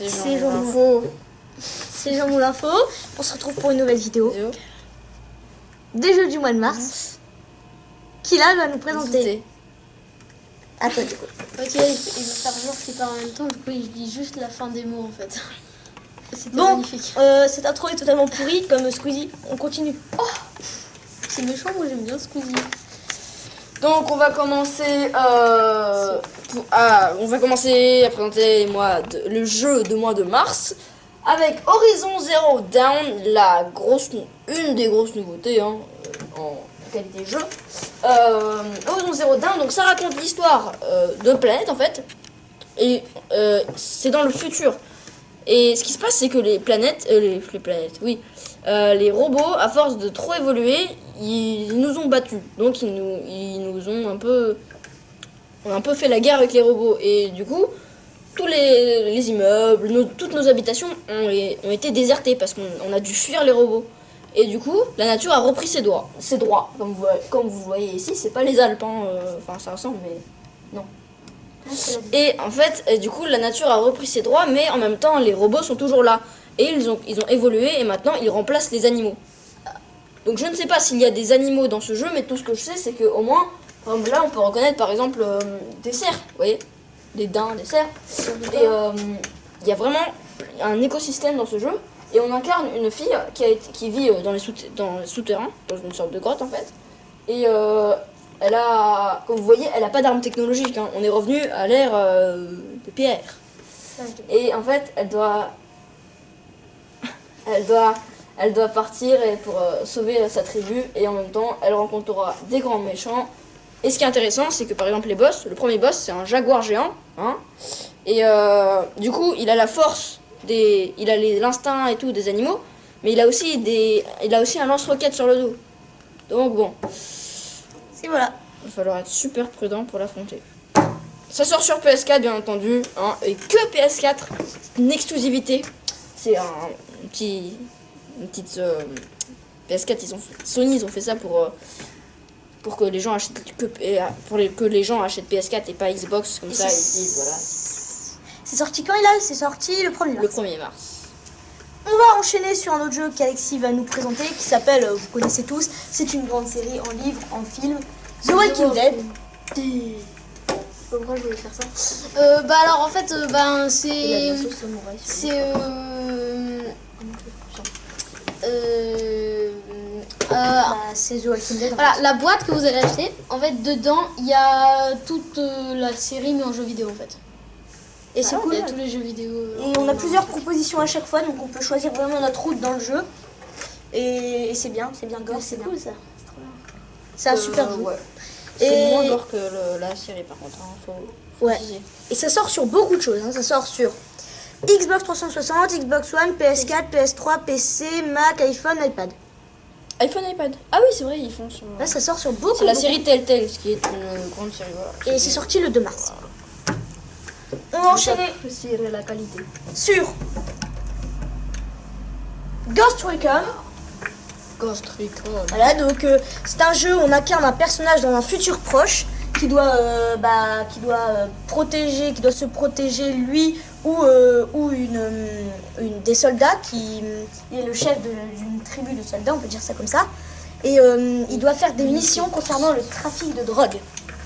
C'est Jean Moulin. C'est Jean Moulin Info. On se retrouve pour une nouvelle vidéo. Des jeux du mois de mars. Qui là va nous présenter. Attends, du coup. Ok, il va faire genre qu'il parle en même temps, du coup il dit juste la fin des mots en fait. C'était Bon, magnifique. cette intro est totalement pourrie comme Squeezie. On continue. Oh, c'est méchant, moi j'aime bien Squeezie. Donc on va commencer à présenter le jeu de mois de mars avec Horizon Zero Dawn, une des grosses nouveautés en qualité jeu. Horizon Zero Dawn, donc ça raconte l'histoire de planète en fait, et c'est dans le futur. Et ce qui se passe, c'est que les robots, à force de trop évoluer, ils nous ont battus. Donc ils nous ont un peu fait la guerre avec les robots. Et du coup, tous les immeubles, toutes nos habitations ont été désertées parce qu'on a dû fuir les robots. Et du coup, la nature a repris ses droits. Comme vous voyez ici, c'est pas les Alpes, enfin ça ressemble, mais non. Et en fait, du coup, la nature a repris ses droits, mais en même temps, les robots sont toujours là. Et ils ont évolué et maintenant, ils remplacent les animaux. Donc je ne sais pas s'il y a des animaux dans ce jeu, mais tout ce que je sais, c'est qu'au moins, là, on peut reconnaître par exemple des cerfs, vous voyez, des daims, des cerfs. Et il y a vraiment un écosystème dans ce jeu. Et on incarne une fille qui vit dans les souterrains, dans une sorte de grotte en fait. Et elle a, comme vous voyez, elle n'a pas d'armes technologiques. On est revenu à l'ère de pierre. Et en fait, elle doit partir pour sauver sa tribu. Et en même temps, elle rencontrera des grands méchants. Et ce qui est intéressant, c'est que par exemple le premier boss, c'est un jaguar géant. Et du coup, il a la force, il a l'instinct et tout des animaux. Mais il a aussi un lance-roquette sur le dos. Donc bon. Voilà. Il va falloir être super prudent pour l'affronter. Ça sort sur PS4 bien entendu, et que PS4, c'est une exclusivité. C'est une petite PS4, Sony ils ont fait ça pour que les gens achètent que les gens achètent PS4 et pas Xbox, comme ça ils disent voilà. C'est sorti quand il a? C'est sorti le 1er mars. Le 1er mars. On va enchaîner sur un autre jeu qu'Alexis va nous présenter, qui s'appelle, vous connaissez tous, c'est une grande série en livre, en film, The Walking Dead. Pourquoi je voulais faire ça? Alors en fait, c'est c'est The Walking Dead. Voilà, la boîte que vous allez acheter, en fait, dedans, il y a toute la série, mais en jeu vidéo, en fait. Et c'est cool. Il y a tous les jeux vidéo. Et on a plusieurs propositions à chaque fois, donc on peut choisir vraiment notre route dans le jeu. Et c'est bien gore, c'est cool ça. C'est un super jeu. Ouais. C'est moins gore que la série par contre, faut ouais. diser. Et ça sort sur beaucoup de choses, ça sort sur Xbox 360, Xbox One, PS4, PS3, PC, Mac, iPhone, iPad. iPad. Ah oui, c'est vrai, ils font sur... Là, ça sort sur beaucoup. C'est la série Telltale, ce qui est une grande série. Voilà. Et c'est sorti le 2 mars. On va enchaîner la qualité. sur Ghost Recon. Voilà, donc c'est un jeu où on incarne un personnage dans un futur proche qui doit se protéger lui ou des soldats il est le chef d'une tribu de soldats, on peut dire ça comme ça. Et il doit faire des missions concernant le trafic de drogue.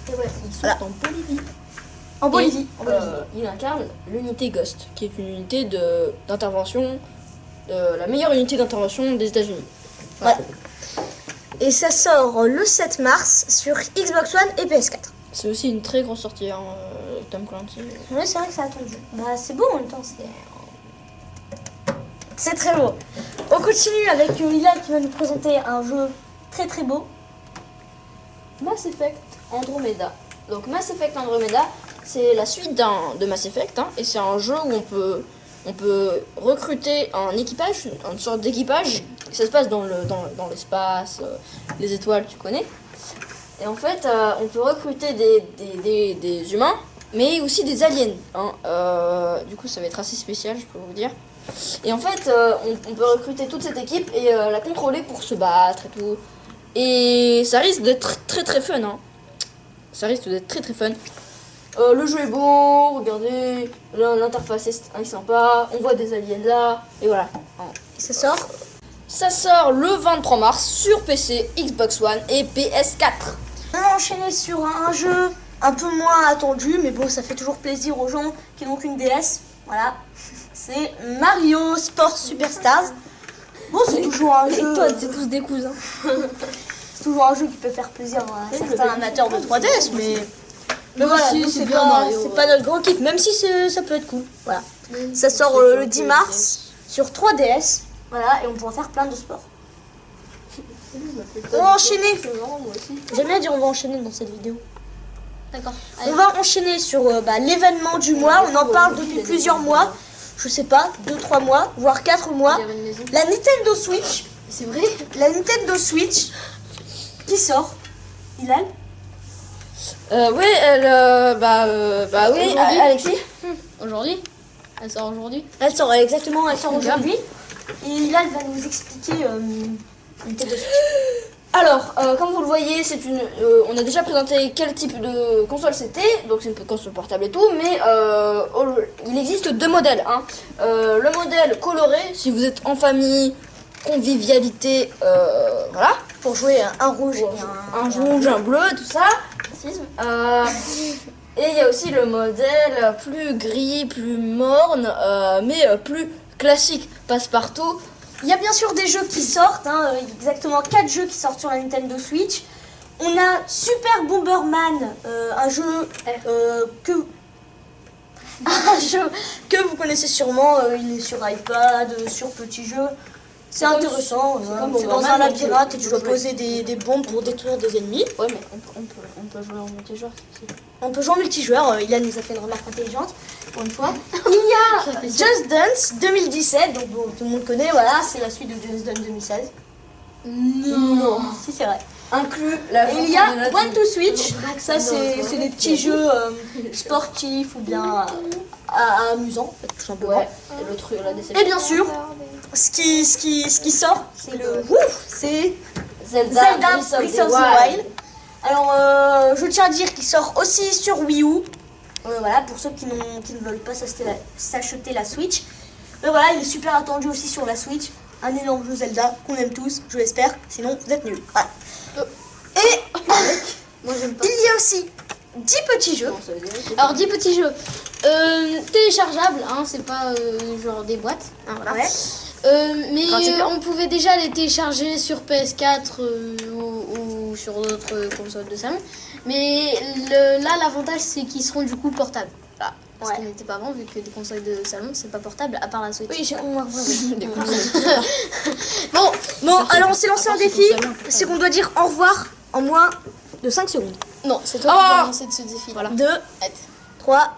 Et ouais, ils sont en Bolivie. En Bolivie. Il incarne l'unité Ghost, qui est une unité d'intervention, la meilleure unité d'intervention des États-Unis. Voilà. Et ça sort le 7 mars sur Xbox One et PS4. C'est aussi une très grosse sortie, Tom Clancy. Oui, c'est vrai que c'est attendu. C'est beau en même temps. C'est très beau. On continue avec Lila qui va nous présenter un jeu très très beau. Mass Effect Andromeda. Donc Mass Effect Andromeda, c'est la suite de Mass Effect, et c'est un jeu où on peut recruter un équipage, une sorte d'équipage. Ça se passe dans l'espace, les étoiles, tu connais. Et en fait, on peut recruter des humains, mais aussi des aliens. Du coup, ça va être assez spécial, je peux vous dire. Et en fait, on peut recruter toute cette équipe et la contrôler pour se battre et tout. Et ça risque d'être très très fun. Ça risque d'être très très fun. Le jeu est beau, regardez, l'interface est sympa, on voit des aliens là, et voilà. Et ça sort. Ça sort le 23 mars sur PC, Xbox One et PS4. On va enchaîner sur un jeu un peu moins attendu, mais bon, ça fait toujours plaisir aux gens qui n'ont qu'une DS. Voilà, c'est Mario Sport Superstars. Bon, c'est toujours un jeu. Et toi, c'est tous des cousins. C'est toujours un jeu qui peut faire plaisir à certains amateurs de 3DS, mais voilà, si, nous, c'est c'est bien pas, Mario, c'est ouais. pas notre grand kiff, même si ça peut être cool. Voilà, ça sort le 10 mars sur 3DS. Voilà, et on pourra faire plein de sports. On va enchaîner. J'aime bien dire on va enchaîner dans cette vidéo. D'accord. On va enchaîner sur l'événement du mois. On en parle depuis plusieurs mois. Je sais pas, 2-3 mois, voire 4 mois. La Nintendo Switch. C'est vrai. La Nintendo Switch qui sort. Hilal. Oui, oui, Aujourd'hui. Alexis. Aujourd'hui. Elle sort aujourd'hui. Elle sort exactement, elle sort aujourd'hui. Et Hilal va nous expliquer Nintendo Switch. Alors, comme vous le voyez, on a déjà présenté quel type de console c'était, donc c'est une console portable et tout, mais il existe deux modèles. Hein. Le modèle coloré, si vous êtes en famille, convivialité, voilà. Pour jouer un rouge Un rouge, un bleu, tout ça. Et il y a aussi le modèle plus gris, plus morne, mais plus classique, passe-partout. Il y a bien sûr des jeux qui sortent, hein, exactement 4 jeux qui sortent sur la Nintendo Switch. On a Super Bomberman, un jeu un jeu que vous connaissez sûrement, il est sur iPad, sur petit jeu. C'est intéressant, c'est dans un labyrinthe et tu dois poser des bombes pour détruire des ennemis. Ouais, mais on peut jouer en multijoueur. On peut jouer en multijoueur, Ilan nous a fait une remarque intelligente, pour une fois. Il y a Just Dance 2017, donc bon, tout le monde connaît, voilà, c'est la suite de Just Dance 2016. Non, si c'est vrai. Inclus la Et il y a One to Switch, ça c'est des petits jeux sportifs ou bien amusants, tout simplement. Ouais, et le truc, la déception. Et bien sûr, ce qui sort, c'est Zelda Breath of the Wild. Alors, je tiens à dire qu'il sort aussi sur Wii U. Voilà, pour ceux qui ne veulent pas s'acheter la Switch. Mais voilà, il est super attendu aussi sur la Switch. Un énorme jeu Zelda qu'on aime tous, je l'espère. Sinon, vous êtes nuls. Voilà. Et Moi, j'aime pas. il y a aussi 10 petits jeux. Alors, 10 petits jeux. Téléchargeables, hein, c'est pas genre des boîtes. Hein, voilà. Ouais. Mais Gratuitement. on pouvait déjà les télécharger sur PS4 ou sur d'autres consoles de salon. Mais là, l'avantage, c'est qu'ils seront du coup portables. Voilà. Ce qui n'était pas avant, vu que les consoles de salon, c'est pas portable, à part la Switch. Oui, Bon, alors on s'est lancé un défi. C'est qu'on doit dire au revoir en moins de 5 secondes. Non, c'est toi qui vas lancer de ce défi. Voilà. 2, 3,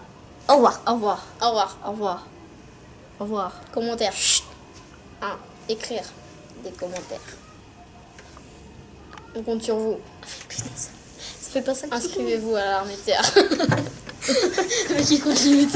au revoir. Au revoir. Au revoir. Au revoir. Au revoir. Commentaires. Écrire des commentaires. On compte sur vous. Putain, ça fait pas ça. Inscrivez-vous à l'armée de terre. Le mec qui continue.